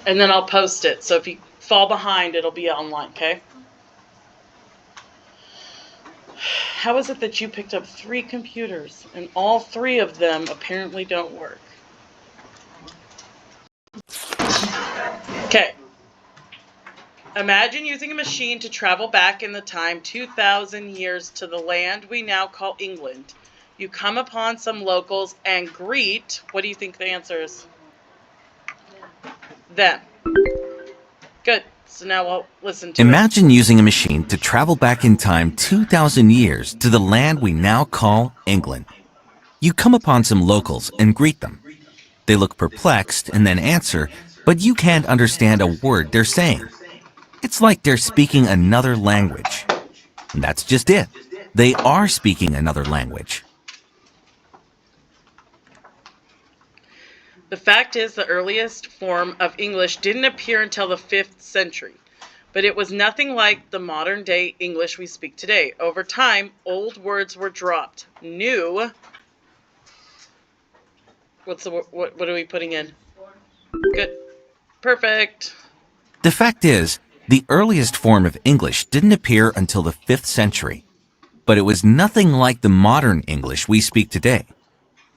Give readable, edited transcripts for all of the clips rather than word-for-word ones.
And then I'll post it. So if you fall behind, it'll be online, okay? How is it that you picked up 3 computers and all 3 of them apparently don't work? Okay. Imagine using a machine to travel back in the time 2,000 years to the land we now call England. You come upon some locals and greet, what do you think the answer is? Them. Good. So now we'll listen to Imagine using a machine to travel back in time 2,000 years to the land we now call England. You come upon some locals and greet them. They look perplexed and then answer, but you can't understand a word they're saying. It's like they're speaking another language. And that's just it. They are speaking another language. The fact is, the earliest form of English didn't appear until the 5th century, but it was nothing like the modern-day English we speak today. Over time, old words were dropped. New... what are we putting in? Good. Perfect. The fact is, the earliest form of English didn't appear until the 5th century, but it was nothing like the modern English we speak today.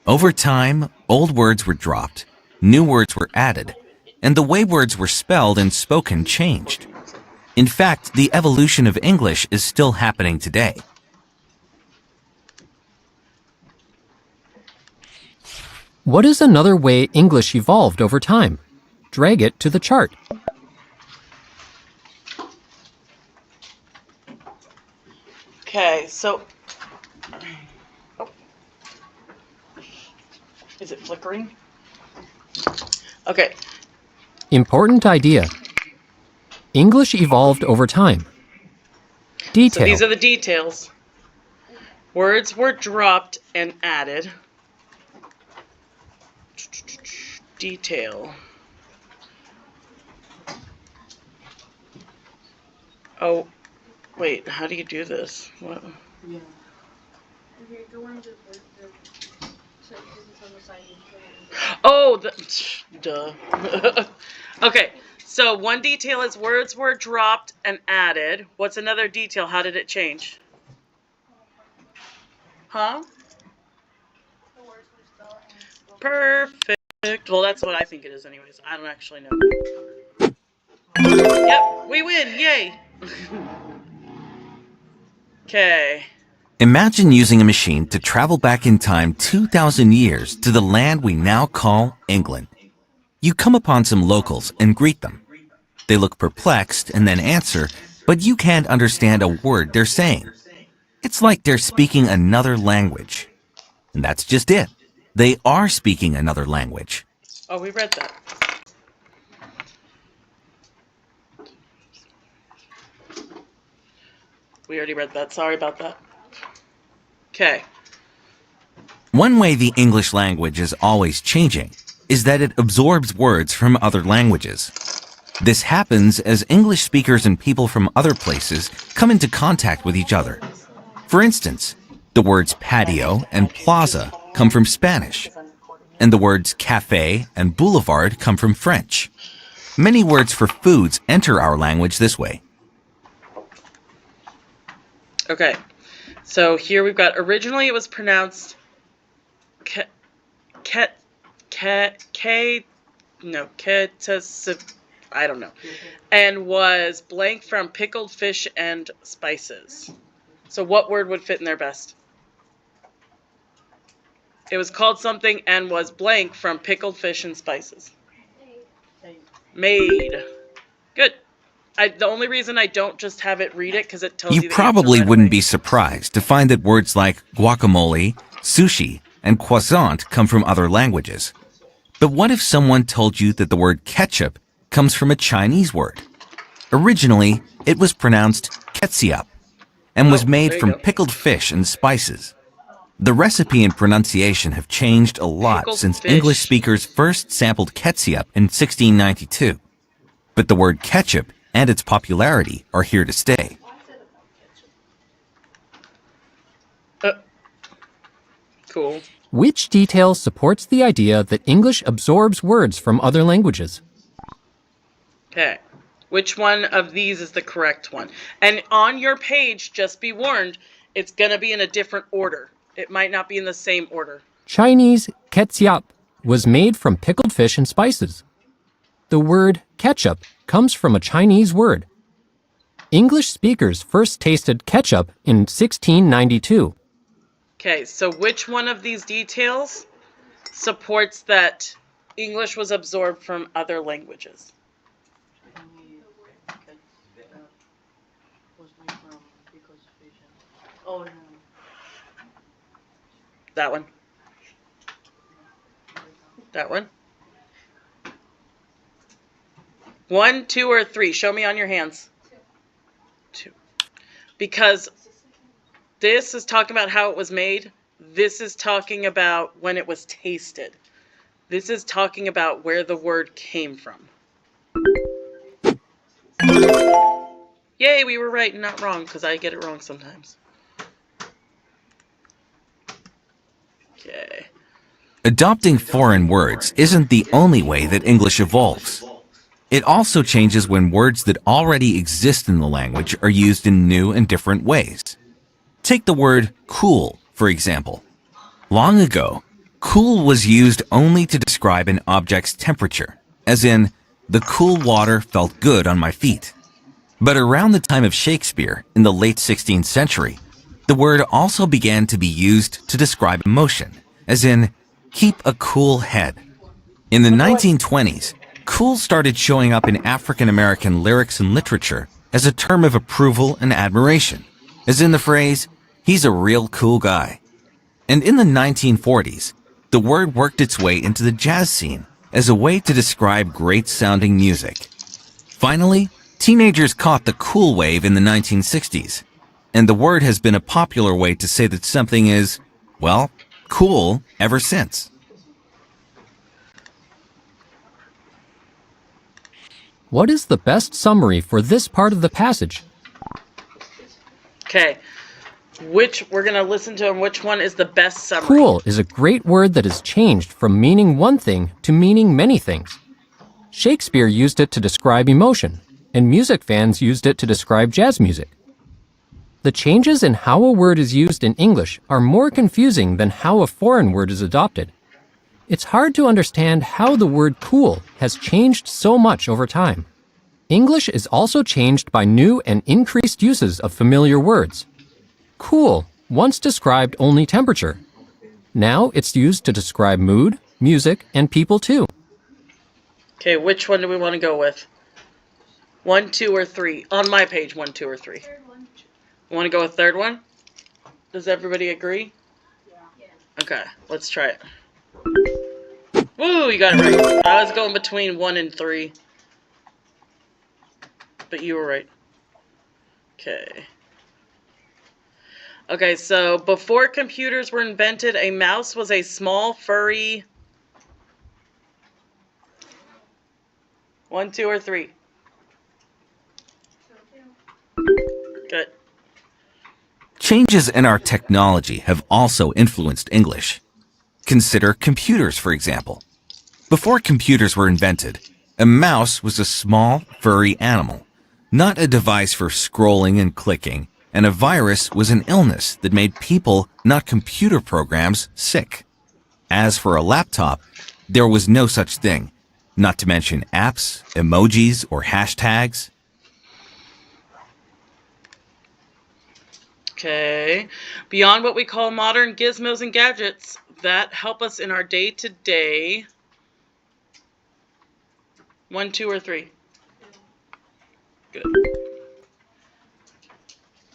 Over time, old words were dropped, new words were added, and the way words were spelled and spoken changed. In fact, the evolution of English is still happening today. What is another way English evolved over time? Drag it to the chart. Okay, so... oh. Is it flickering? Okay. Important idea. English evolved over time. Detail. So these are the details. Words were dropped and added. Detail. Oh, wait, how do you do this? What? Yeah. Okay, go into the so it's on the side. Oh, duh. Okay, so one detail is words were dropped and added. What's another detail? How did it change? Huh? The words were spelled and spoken. Perfect. Well, that's what I think it is anyways. I don't actually know. Yep, we win. Yay. Okay. Imagine using a machine to travel back in time 2,000 years to the land we now call England. You come upon some locals and greet them. They look perplexed and then answer, but you can't understand a word they're saying. It's like they're speaking another language. And that's just it. They are speaking another language. Oh, we read that. We already read that. Sorry about that. Okay. One way the English language is always changing is that it absorbs words from other languages. This happens as English speakers and people from other places come into contact with each other. For instance, the words patio and plaza come from Spanish, and the words cafe and boulevard come from French. Many words for foods enter our language this way. Okay. So here we've got, originally it was pronounced I don't know, and was blank from pickled fish and spices. So what word would fit in there best? It was called something and was blank from pickled fish and spices. Made. Good. The only reason I don't just have it read it because it tells you You the probably answer right wouldn't away. be surprised to find that words like guacamole, sushi, and croissant come from other languages. But what if someone told you that the word ketchup comes from a Chinese word? Originally, it was pronounced ketchup and was made there you from go. pickled fish and spices. The recipe and pronunciation have changed a lot Pickled since fish. English speakers first sampled ketchup in 1692. But the word ketchup and its popularity are here to stay. Cool. Which detail supports the idea that English absorbs words from other languages? Okay. Which one of these is the correct one? And on your page, just be warned, it's going to be in a different order. It might not be in the same order. Chinese ketchup was made from pickled fish and spices. The word ketchup comes from a Chinese word. English speakers first tasted ketchup in 1692. Okay, so which one of these details supports that English was absorbed from other languages? Oh no. That one. That one. 1, 2, or 3? Show me on your hands. 2. Because this is talking about how it was made. This is talking about when it was tasted. This is talking about where the word came from. Yay, we were right and not wrong, because I get it wrong sometimes. Okay. Adopting foreign words isn't the only way that English evolves. It also changes when words that already exist in the language are used in new and different ways. Take the word cool, for example. Long ago, cool was used only to describe an object's temperature, as in, the cool water felt good on my feet. But around the time of Shakespeare, in the late 16th century, the word also began to be used to describe emotion, as in, keep a cool head. In the 1920s, cool started showing up in African American lyrics and literature as a term of approval and admiration, as in the phrase, he's a real cool guy. And in the 1940s, the word worked its way into the jazz scene as a way to describe great-sounding music. Finally, teenagers caught the cool wave in the 1960s, and the word has been a popular way to say that something is, well, cool ever since. What is the best summary for this part of the passage? Okay. We're going to listen to which one is the best summary. Cool is a great word that has changed from meaning one thing to meaning many things. Shakespeare used it to describe emotion, and music fans used it to describe jazz music. The changes in how a word is used in English are more confusing than how a foreign word is adopted. It's hard to understand how the word cool has changed so much over time. English is also changed by new and increased uses of familiar words. Cool once described only temperature. Now it's used to describe mood, music, and people too. Okay, which one do we want to go with? 1, 2, or 3? On my page, 1, 2, or 3. Third one. Want to go with third one? Does everybody agree? Yeah. Okay, let's try it. Woo, you got it right. I was going between 1 and 3. But you were right. Okay. Okay, so before computers were invented, a mouse was a small, furry... 1, 2, or 3? Good. Changes in our technology have also influenced English. Consider computers, for example. Before computers were invented, a mouse was a small, furry animal, not a device for scrolling and clicking, and a virus was an illness that made people, not computer programs, sick. As for a laptop, there was no such thing, not to mention apps, emojis, or hashtags. Okay. Beyond what we call modern gizmos and gadgets that help us in our day-to-day. 1, 2, or 3? Good.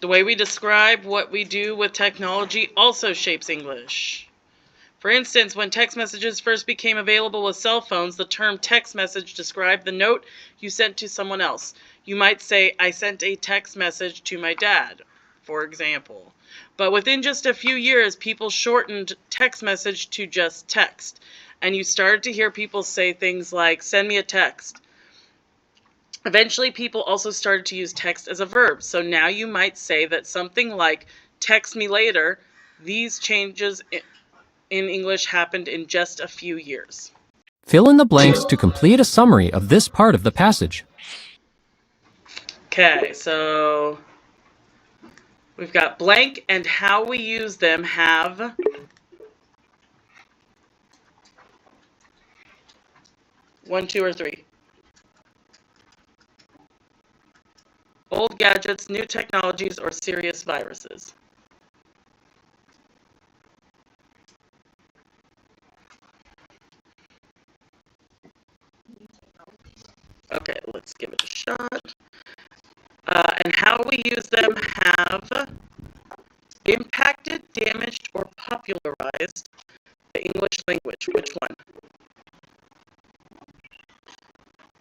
The way we describe what we do with technology also shapes English. For instance, when text messages first became available with cell phones, the term text message described the note you sent to someone else. You might say, I sent a text message to my dad, for example. But within just a few years, people shortened text message to just text. And you started to hear people say things like, send me a text. Eventually, people also started to use text as a verb. So now you might say that something like, text me later. These changes in English happened in just a few years. Fill in the blanks to complete a summary of this part of the passage. Okay, so we've got blank and how we use them have one, two, or three. Old gadgets, new technologies, or serious viruses. Okay, let's give it a shot. And how we use them have impacted, damaged, or popularized the English language. Which one?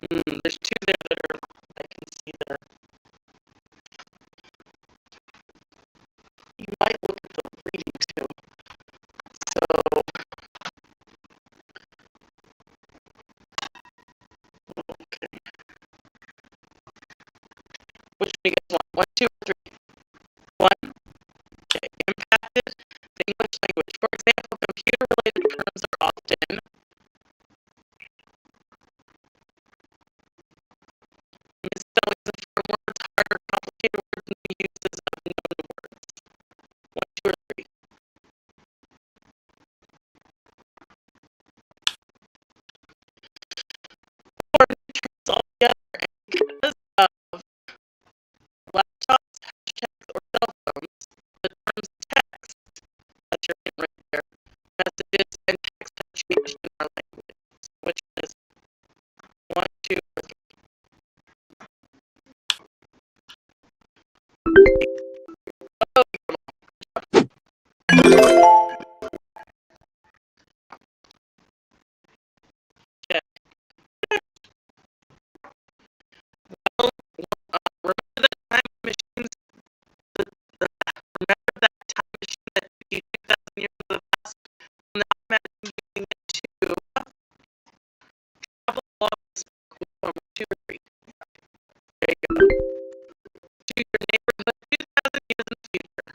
There's two there that are, I can see there. You might look at the reading too. So, okay. Which one do you guys want? One, two, or three? One? Okay. Impacted the English language. For example, computer-related terms are often misspellings of foreign words, harder, complicated words, and the uses of known words. One, two, or three? Or new terms altogether. And because of laptops, hashtags, or cell phones, the terms text, that's your hint right there, messages, and text have changed in our language. Which is one, two, or three? Oh, okay. Well, remember that time machines, remember that time machine that took you 2,000 years to the past? Well, now imagine using it to travel along this book with one, two, or three. There you go. To your neighborhood 2,000 years in the future.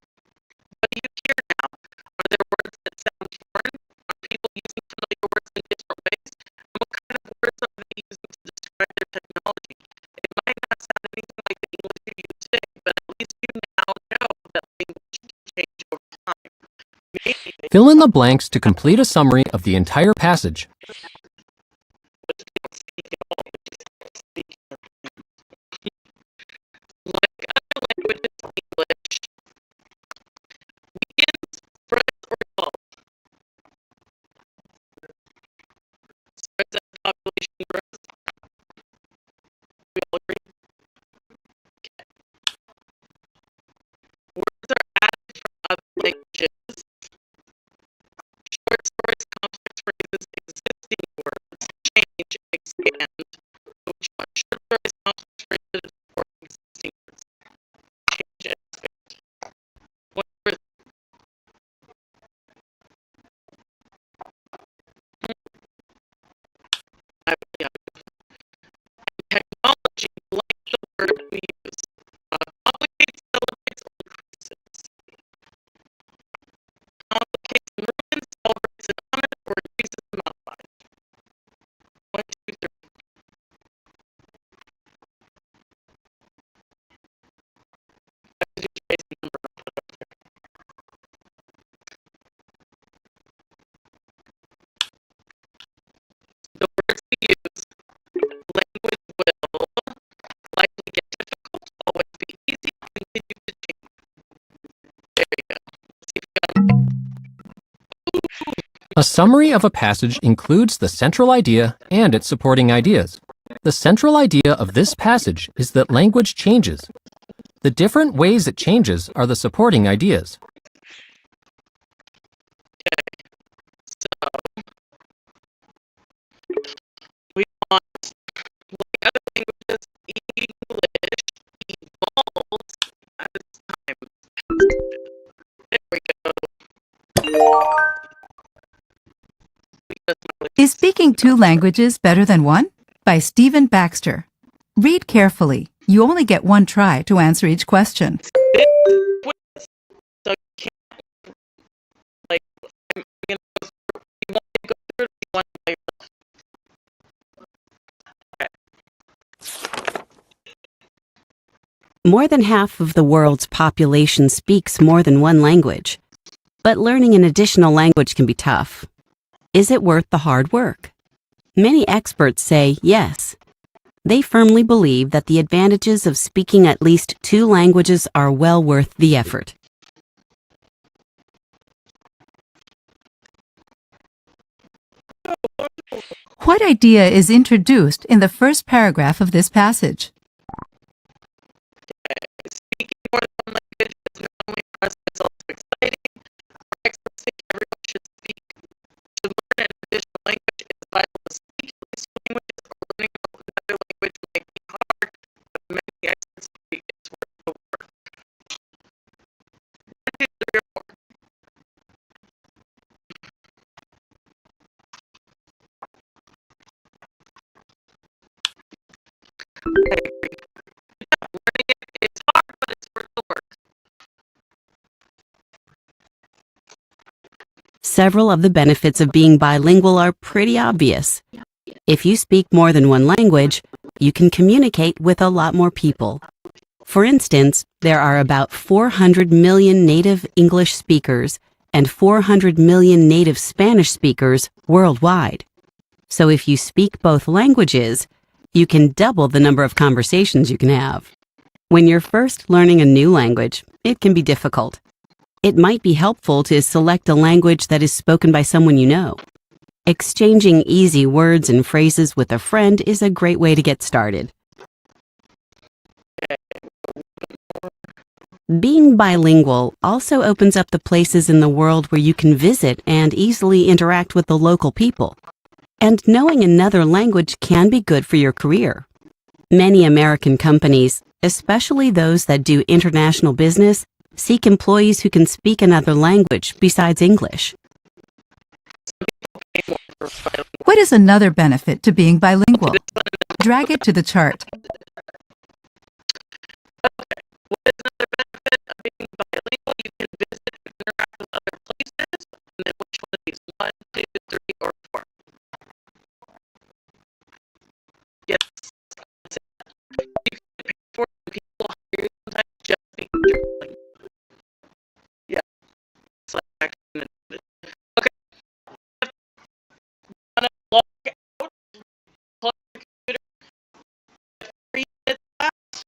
What do you hear now? Are there words that sound foreign? Are people using familiar words in different ways? And what kind of words are they using to describe their technology? It might not sound anything like the English you use today, but at least you now know that language can change over time. Maybe they Fill in the blanks to complete a summary of the entire passage. which they don't speak at all, which is speaking of like other languages, English weakens, spreads, or evolves. Spreads as population grows. We all agree? Okay. Words are added from other languages. Short stories, complex phrases, existing words change, expand. Which one? Short stories, complex phrases, or existing words change, and expand. What word? I would, yeah. Technology, like the word we use, complicates, celebrates, or increases. Complicates and ruins, celebrates and honors, or increases and modifies. One, two, three. I have to do space and number. I'll put it up there. The words we use, language will likely get difficult, always be easy, continue to change. There you go. Let's see if we got A summary of a passage includes the central idea and its supporting ideas. The central idea of this passage is that language changes. The different ways it changes are the supporting ideas. so. We want, like other languages, English evolves as time passes. There we go. Is speaking two languages better than one? By Stephen Baxter. Read carefully. You only get one try to answer each question. Quiz. So you can't, like, I'm gonna go through, you want to go through it, or you want to by yourself? More than half of the world's population speaks more than one language. But learning an additional language can be tough. Is it worth the hard work? Many experts say yes. They firmly believe that the advantages of speaking at least 2 languages are well worth the effort. What idea is introduced in the first paragraph of this passage? Speaking more than one language is not only impressive, it's also exciting. Our experts think everyone should speak. To learn an additional language, it's vital to speak at least 2 languages, or learning another language might be hard, but many experts agree it's worth the work. 1, 2, 3, or 4. I agree. Learning it is hard, but it's worth the work. Several of the benefits of being bilingual are pretty obvious. If you speak more than one language, you can communicate with a lot more people. For instance, there are about 400 million native English speakers and 400 million native Spanish speakers worldwide. So if you speak both languages, you can double the number of conversations you can have. When you're first learning a new language, it can be difficult. It might be helpful to select a language that is spoken by someone you know. Exchanging easy words and phrases with a friend is a great way to get started. Being bilingual also opens up the places in the world where you can visit and easily interact with the local people. And knowing another language can be good for your career. Many American companies, especially those that do international business, seek employees who can speak another language besides English. What is another benefit to being bilingual? Drag it to the chart. What is another benefit of being bilingual? You can visit and interact with other places. And then which one of these? 1, 2, 3, or 4? Yes. That's it. You can pay for it, and people will hire you sometimes just because you're bilingual. Yeah. It's like actually an advantage. Okay. Want to log out? Close the computer. 3 minutes left.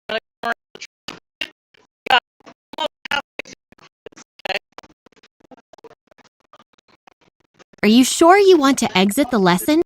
I'm going to come around the track. Yeah. Almost halfway through this, okay? Are you sure you want to exit the lesson?